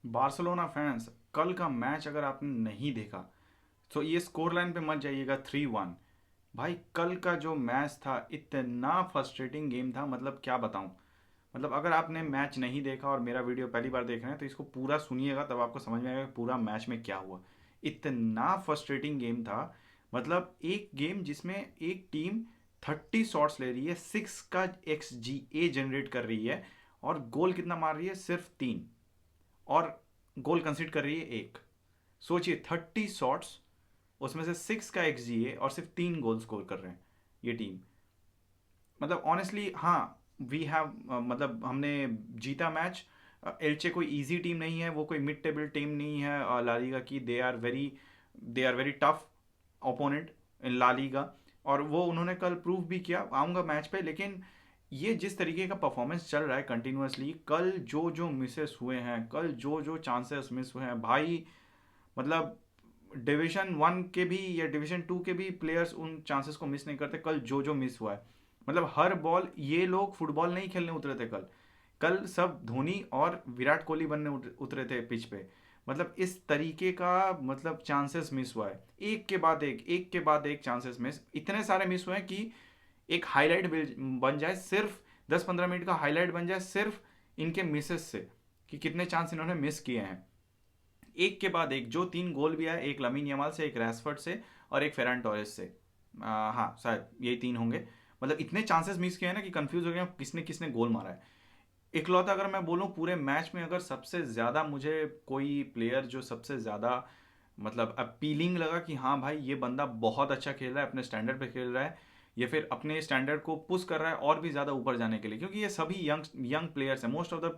Barcelona fans, कल का match अगर आपने नहीं देखा तो ये स्कोर लाइन पे मत जाइएगा 3-1। भाई कल का जो मैच था इतना फ्रस्ट्रेटिंग गेम था, मतलब क्या बताऊं। मतलब अगर आपने मैच नहीं देखा और मेरा वीडियो पहली बार देख रहे हैं तो इसको पूरा सुनिएगा, तब आपको समझ में आएगा कि पूरा मैच में क्या हुआ। इतना फ्रस्ट्रेटिंग गेम था। मतलब एक गेम जिसमें एक टीम 30 शॉट्स ले रही है, 6 का XGA जनरेट कर रही है, और गोल कितना मार रही है, सिर्फ 3। और गोल कंसीड कर रही है एक। सोचिए 30 शॉट्स, उसमें से 6 का XGA और सिर्फ 3 गोल स्कोर कर रहे हैं ये टीम। मतलब ऑनेस्टली हाँ, वी हैव मतलब हमने जीता मैच। एल्चे कोई इजी टीम नहीं है, वो कोई मिड टेबल टीम नहीं है ला लीगा की। They are very tough opponent in La Liga. और वो उन्होंने कल प्रूव भी किया। आऊँगा मैच पे, लेकिन ये जिस तरीके का परफॉर्मेंस चल रहा है कंटिन्यूअसली, कल जो जो मिसेस हुए हैं, कल जो जो चांसेस मिस हुए हैं भाई, मतलब डिवीजन 1 के भी या डिवीजन 2 के भी प्लेयर्स उन चांसेस को मिस नहीं करते। कल जो जो मिस हुआ है, मतलब हर बॉल, ये लोग फुटबॉल नहीं खेलने उतरे थे कल। कल सब धोनी और विराट कोहली बनने उतरे थे पिच पे। मतलब इस तरीके का, मतलब चांसेस मिस हुआ है, एक के बाद एक चांसेस मिस, इतने सारे मिस हुए हैं कि एक हाईलाइट बन जाए, सिर्फ 10-15 मिनट का हाईलाइट बन जाए सिर्फ इनके मिसेस से, कि कितने चांस इन्होंने मिस किए हैं। एक के बाद एक जो 3 गोल भी आए, एक लमीन यमाल से, एक रैशफर्ड से, और एक फेरान टोरेस से। हाँ शायद यही 3 होंगे। मतलब इतने चांसेस मिस किए हैं ना कि कंफ्यूज हो गया किसने किसने गोल मारा है। इकलौता अगर मैं बोलूँ पूरे मैच में, अगर सबसे ज़्यादा मुझे कोई प्लेयर जो सबसे ज़्यादा मतलब अपीलिंग लगा कि हाँ भाई ये बंदा बहुत अच्छा खेल रहा है, अपने स्टैंडर्ड पे खेल रहा है, या फिर अपने स्टैंडर्ड को पुश कर रहा है और भी ज़्यादा ऊपर जाने के लिए, क्योंकि ये सभी यंग यंग प्लेयर्स हैं। Most of the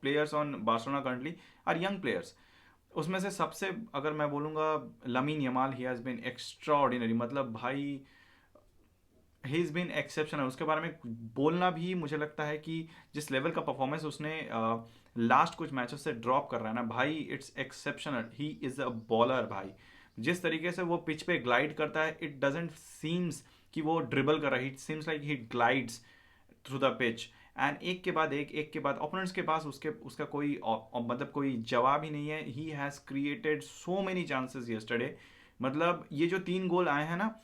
players on Barcelona currently are young players. उसमें से सबसे अगर मैं बोलूँगा, Lamine Yamal, he has been extraordinary. मतलब भाई ही इज़ बीन एक्सेप्शनल। उसके बारे में बोलना भी मुझे लगता है कि जिस लेवल का परफॉर्मेंस उसने लास्ट कुछ मैचेस से ड्रॉप कर रहा है ना भाई, it's exceptional. He is a bowler भाई। जिस तरीके से वो पिच पे ग्लाइड करता है, इट डजेंट सीम्स कि वो ड्रिबल कर रहा है, it seems like he glides through the pitch. And एक के बाद ओपोनेंट्स के पास उसके उसका कोई मतलब कोई जवाब ही नहीं है। He has created so many chances yesterday. मतलब ये जो 3 गोल आए हैं ना,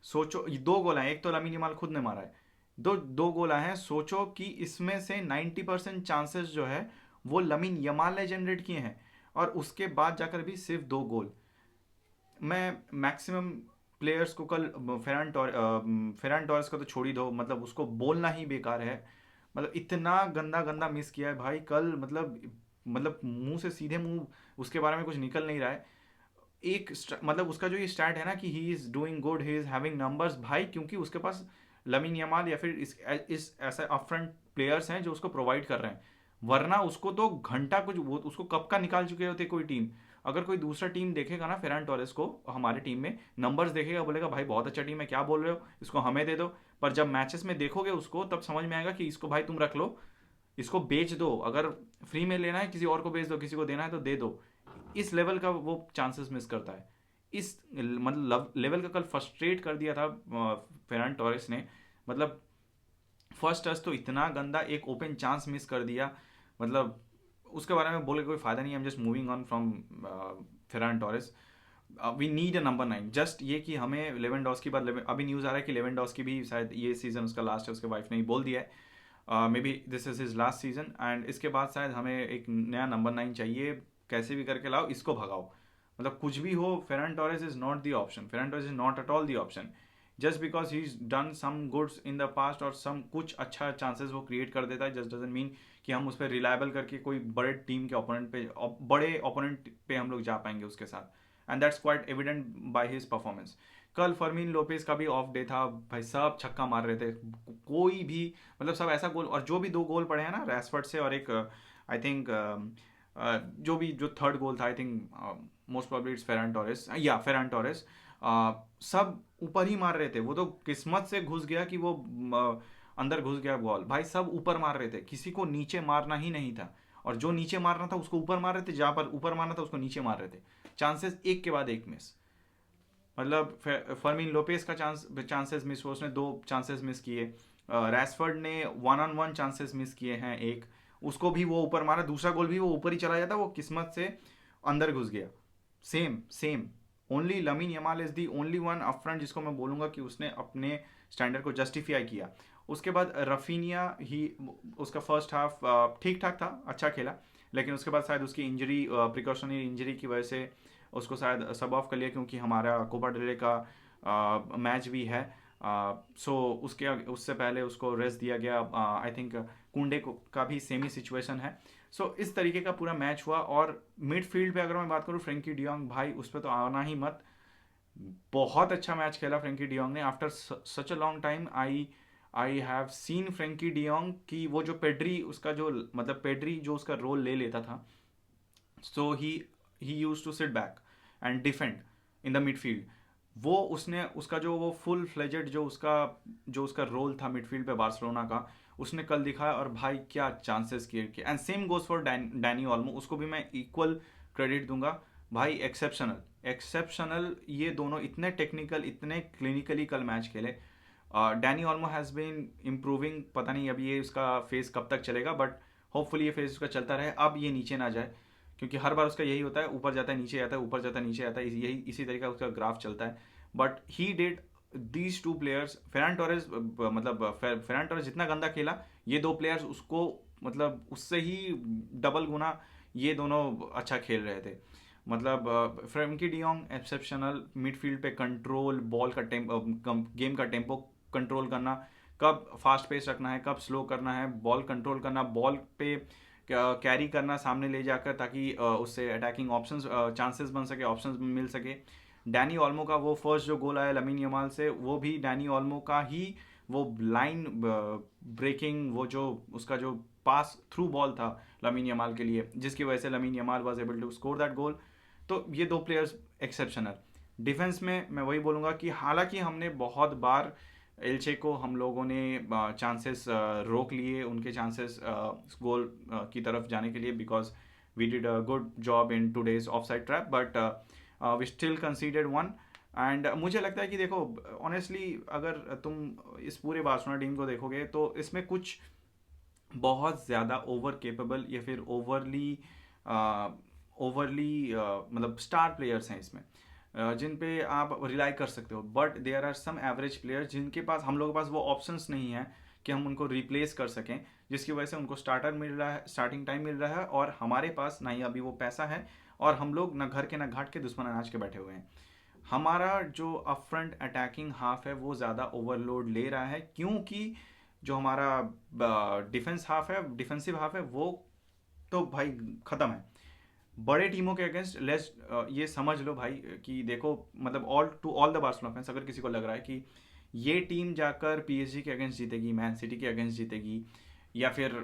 सोचो, ये 2 गोल आए, एक तो लामिन यमाल खुद ने मारा है। दो दो गोल आए हैं, सोचो कि इसमें से 90% चांसेस जो है वो लमीन यमाल ने जनरेट किए हैं, और उसके बाद जाकर भी सिर्फ 2 गोल। मैं मैक्सिमम प्लेयर्स को कल, फेरान टॉरेस को तो छोड़ ही दो, मतलब उसको बोलना ही बेकार है। मतलब इतना गंदा गंदा मिस किया है भाई कल। मतलब मुंह से सीधे मुंह उसके बारे में कुछ निकल नहीं रहा है। मतलब उसका जो ये स्टैट है ना कि he is doing good, he is having numbers भाई, क्योंकि उसके पास लमीन यमाल या फिर इस ऐसे अपफ्रंट प्लेयर्स हैं जो उसको प्रोवाइड कर रहे हैं। वरना उसको तो घंटा कुछ, वो उसको कब का निकाल चुके होते कोई टीम। अगर कोई दूसरा टीम देखेगा ना फेरान टोरेस को, हमारे टीम में नंबर्स देखेगा, बोलेगा भाई बहुत अच्छा टीम है, क्या बोल रहे हो, इसको हमें दे दो। पर जब मैचेस में देखोगे उसको, तब समझ में आएगा कि इसको भाई तुम रख लो, इसको बेच दो, अगर फ्री में लेना है किसी और को बेच दो, किसी को देना है तो दे दो। इस लेवल का वो चांसेस मिस करता है। इस मतलब लेवल का कल फ्रस्ट्रेट कर दिया था फेरान टोरेस ने। मतलब फर्स्ट टच तो इतना गंदा, एक ओपन चांस मिस कर दिया। मतलब उसके बारे में बोले कोई फायदा नहीं, I am just moving on from Ferran Torres. We need a number 9। Just ये कि हमें लेवेंडोस्की बाद अभी न्यूज़ आ रहा है कि लेवेंडोस्की भी शायद ये सीज़न उसका लास्ट है, उसके वाइफ ने ही बोल दिया है may be this is his last season. And इसके बाद शायद हमें एक नया नंबर 9 चाहिए। कैसे भी करके लाओ, इसको भगाओ। मतलब कुछ भी हो, Ferran Torres is not the option, Ferran Torres is not at all the option. Just because he is done some goods in the past, और सम कुछ अच्छा चांसेस वो क्रिएट कर देता है, जस्ट डजेंट मीन कि हम उस पर रिलायबल करके कोई बड़े टीम के ओपोनेंट पे, बड़े ओपोनेंट पे हम लोग जा पाएंगे उसके साथ। And that's quite evident by his performance. कल फर्मीन लोपेज का भी ऑफ डे था भाई, सब छक्का मार रहे थे, कोई भी, मतलब सब ऐसा गोल। और जो भी 2 गोल पड़े हैं ना रैशफर्ड से, और एक आई थिंक जो थर्ड गोल था, I think most probably it's Ferran Torres, या फेरान टोरेस। सब ऊपर ही मार रहे थे, वो तो किस्मत से घुस गया कि वो अंदर घुस गया बॉल। भाई सब ऊपर मार रहे थे, किसी को नीचे मारना ही नहीं था। और जो नीचे मारना था उसको ऊपर मार रहे थे, जहाँ पर ऊपर मारना था उसको नीचे मार रहे थे। चांसेस एक के बाद एक मिस। मतलब फर्मीन लोपेस का चांसेस मिस हुआ, उसने 2 चांसेस मिस किए। रैशफर्ड ने 1-on-1 चांसेस मिस किए हैं एक। उसको भी वो ऊपर मारा, दूसरा गोल भी वो ऊपर ही चला जाता, वो किस्मत से अंदर घुस गया। Same same. Only lamin Yamal is the only one up front जिसको मैं बोलूंगा कि उसने अपने स्टैंडर्ड को जस्टिफाई किया। उसके बाद रफीनिया ही, उसका फर्स्ट हाफ ठीक ठाक था, अच्छा खेला, लेकिन उसके बाद शायद उसकी इंजरी, प्रिकॉशनरी इंजरी की वजह से उसको शायद सब ऑफ कर लिया, क्योंकि हमारा कोपा डेल का मैच भी है। सो उसके उससे पहले उसको रेस्ट दिया गया। आई थिंक कुंडे को का भी सेमी सिचुएशन है। सो इस तरीके का पूरा मैच हुआ। और मिडफील्ड पे अगर मैं बात करूँ, फ्रेंकी डियोंग भाई उस पर तो आना ही मत। बहुत अच्छा मैच खेला फ्रेंकी डियोंग ने। After such a long time I have seen Frenkie de Jong की, वो जो पेड्री उसका जो, मतलब पेड्री जो उसका रोल ले लेता था, so he use to sit back and defend in the midfield. वो उसने उसका जो वो फुल फ्लेजेड जो उसका रोल था मिडफील्ड पे बार्सिलोना का, उसने कल दिखाया। और भाई क्या चांसेस क्रिएट किए। And same goes for Danny Olmo, उसको भी मैं इक्वल क्रेडिट दूंगा। भाई एक्सेप्शनल एक्सेप्शनल, ये दोनों इतने टेक्निकल, इतने क्लिनिकली कल मैच खेले। Dani Olmo has been improving, पता नहीं अभी ये उसका फेस कब तक चलेगा, बट होपफुली ये फेस उसका चलता रहे, अब ये नीचे ना जाए, क्योंकि हर बार उसका यही होता है, ऊपर जाता है नीचे आता है, ऊपर जाता है नीचे आता है, यही इसी तरीके का उसका ग्राफ चलता है। But he did these two players, Ferran Torres, मतलब फेरान टोरेस जितना गंदा खेला, ये दो प्लेयर्स उसको मतलब उससे ही डबल गुना ये दोनों अच्छा खेल रहे थे। मतलब फ्रेंकी डियोंग एक्सेप्शनल, मिडफील्ड पे कंट्रोल, बॉल का टेम्पो, गेम का टेम्पो कंट्रोल करना, कब फास्ट पेस रखना है, कब स्लो करना है, बॉल कंट्रोल करना, बॉल पे कैरी करना सामने ले जाकर, ताकि उससे अटैकिंग ऑप्शंस, चांसेस बन सके, ऑप्शंस मिल सके। डैनी ऑल्मो का वो फर्स्ट जो गोल आया लमीन यमाल से, वो भी डैनी ऑल्मो का ही वो लाइन ब्रेकिंग, वो जो उसका जो पास थ्रू बॉल था लमीन यमाल के लिए, जिसकी वजह से Lamine Yamal was able to score that goal. तो ये दो प्लेयर्स एक्सेप्शनल। डिफेंस में मैं वही बोलूँगा कि हालांकि हमने बहुत बार एल्चे को हम लोगों ने चांसेस रोक लिए, उनके चांसेस गोल की तरफ जाने के लिए, because we did a good job in today's offside trap, but we still considered one. And मुझे लगता है कि देखो, ऑनेस्टली अगर तुम इस पूरे बार्सिलोना टीम को देखोगे, तो इसमें कुछ बहुत ज़्यादा ओवर केपेबल या फिर ओवरली ओवरली मतलब स्टार प्लेयर्स हैं इसमें, जिन पे आप रिलाई कर सकते हो। But there are some average players जिनके पास, हम लोगों के पास वो ऑप्शंस नहीं है कि हम उनको रिप्लेस कर सकें, जिसकी वजह से उनको स्टार्टर मिल रहा है, स्टार्टिंग टाइम मिल रहा है, और हमारे पास ना ही अभी वो पैसा है, और हम लोग ना घर के ना घाट के दुश्मन अनाज के बैठे हुए हैं। हमारा जो अप फ्रंट अटैकिंग हाफ है वो ज़्यादा ओवरलोड ले रहा है, क्योंकि जो हमारा डिफेंस हाफ है, डिफेंसिव हाफ है, वो तो भाई ख़त्म है। बड़े टीमों के अगेंस्ट लेस, ये समझ लो भाई कि देखो, मतलब all to all the Barcelona fans, अगर किसी को लग रहा है कि ये टीम जाकर पीएसजी के अगेंस्ट जीतेगी, मैन सिटी के अगेंस्ट जीतेगी, या फिर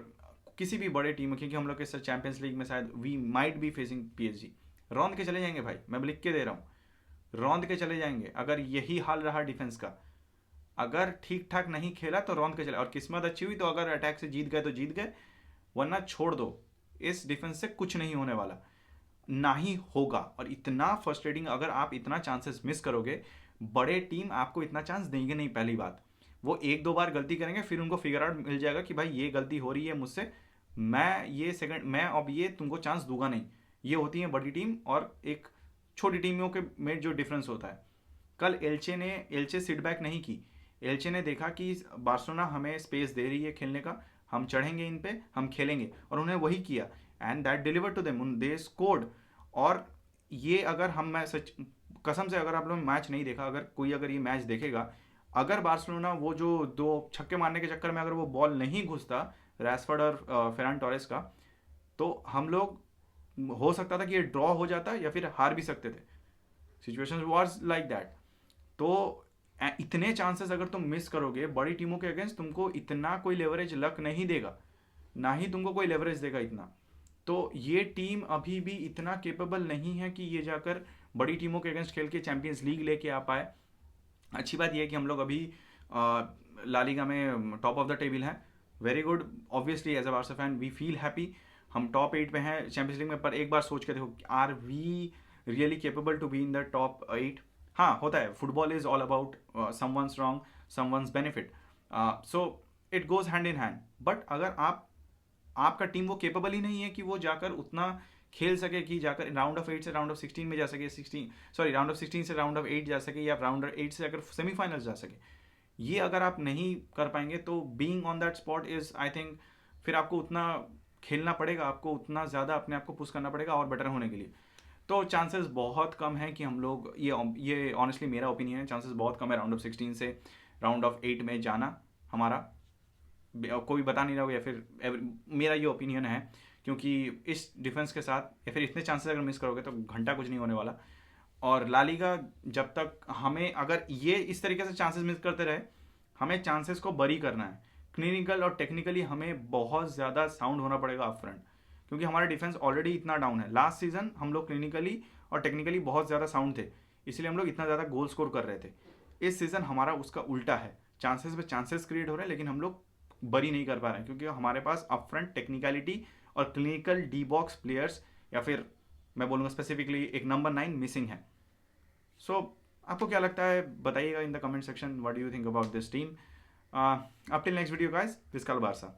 किसी भी बड़े टीम, क्योंकि हम लोग के साथ चैंपियंस लीग में शायद we might be facing PSG, रौंद के चले जाएंगे भाई, मैं लिख के दे रहा हूँ, रौंद के चले जाएंगे। अगर यही हाल रहा डिफेंस का, अगर ठीक ठाक नहीं खेला तो रौंद के चले, और किस्मत अच्छी हुई तो अगर अटैक से जीत गए तो जीत गए, वरना छोड़ दो, इस डिफेंस से कुछ नहीं होने वाला, ना ही होगा। और इतना फ्रस्ट्रेटिंग, अगर आप इतना चांसेस मिस करोगे, बड़े टीम आपको इतना चांस देंगे नहीं। पहली बात, वो एक दो बार गलती करेंगे, फिर उनको फिगर आउट मिल जाएगा कि भाई ये गलती हो रही है मुझसे, मैं ये सेकंड, मैं अब ये तुमको चांस दूंगा नहीं। ये होती है बड़ी टीम और एक छोटी टीमों के में जो डिफरेंस होता है। कल एल्चे सिट बैक नहीं की। एल्चे ने देखा कि बार्सिलोना हमें स्पेस दे रही है खेलने का, हम चढ़ेंगे इन पे, हम खेलेंगे, और उन्हें वही किया, and that deliver to them, they scored. और ये अगर हम, मैं सच कसम से, अगर आप लोग मैच नहीं देखा, अगर कोई अगर ये मैच देखेगा, अगर बार्सिलोना वो जो दो छक्के मारने के चक्कर में अगर वो बॉल नहीं घुसता रैशफोर्ड और फेरान टोरेस का, तो हम लोग, हो सकता था कि ये ड्रॉ हो जाता या फिर हार भी सकते थे। Situation was like that. तो इतने चांसेस अगर तुम मिस करोगे बड़ी टीमों के अगेंस्ट, तुमको इतना कोई लेवरेज लक नहीं देगा, ना ही तुमको कोई लेवरेज देगा इतना। तो ये टीम अभी भी इतना केपेबल नहीं है कि ये जाकर बड़ी टीमों के अगेंस्ट खेल के चैंपियंस लीग लेके आ पाए। अच्छी बात यह है कि हम लोग अभी ला लीगा में टॉप ऑफ द टेबल हैं, very good. Obviously as a Barca fan we feel happy, हम टॉप 8 पे हैं चैंपियंस लीग में। पर एक बार सोच के देखो, are we really capable to be in the top 8? हाँ, होता है, football is all about someone's wrong someone's benefit, so it goes hand in hand. But अगर आप आपका टीम वो केपेबल ही नहीं है कि वो जाकर उतना खेल सके कि जाकर राउंड ऑफ 8 से राउंड ऑफ 16 में जा सके, 16 सॉरी राउंड ऑफ 16 से राउंड ऑफ 8 जा सके, या राउंड ऑफ 8 से जाकर सेमीफाइनल्स जा सके। ये अगर आप नहीं कर पाएंगे तो being on that spot is I think, फिर आपको उतना खेलना पड़ेगा, आपको उतना ज़्यादा अपने आप को पुश करना पड़ेगा और बेटर होने के लिए। तो चांसेस बहुत कम है कि हम लोग, ये ऑनेस्टली मेरा ओपिनियन है, चांसेस बहुत कम है राउंड ऑफ 16 से राउंड ऑफ 8 में जाना हमारा। कोई बता नहीं रहा हो, या फिर मेरा ये ओपिनियन है, क्योंकि इस डिफेंस के साथ या फिर इतने चांसेस अगर मिस करोगे तो घंटा कुछ नहीं होने वाला। और ला लीगा जब तक हमें, अगर ये इस तरीके से चांसेस मिस करते रहे, हमें चांसेस को बरी करना है। क्लिनिकल और टेक्निकली हमें बहुत ज़्यादा साउंड होना पड़ेगा अप फ्रंट, क्योंकि हमारा डिफेंस ऑलरेडी इतना डाउन है। लास्ट सीजन हम लोग क्लिनिकली और टेक्निकली बहुत ज़्यादा साउंड थे, इसलिए हम लोग इतना ज़्यादा गोल स्कोर कर रहे थे। इस सीज़न हमारा उसका उल्टा है, चांसेस पे चांसेस क्रिएट हो रहे हैं लेकिन हम लोग बरी नहीं कर पा रहे हैं, क्योंकि हमारे पास अप फ्रंट टेक्निकलिटी और क्लिनिकल डी बॉक्स प्लेयर्स, या फिर मैं बोलूँगा स्पेसिफिकली एक नंबर 9 मिसिंग है। सो आपको क्या लगता है बताइएगा in the comment section, what do you think about this team. Up till next video guys, विस्काल बारसा।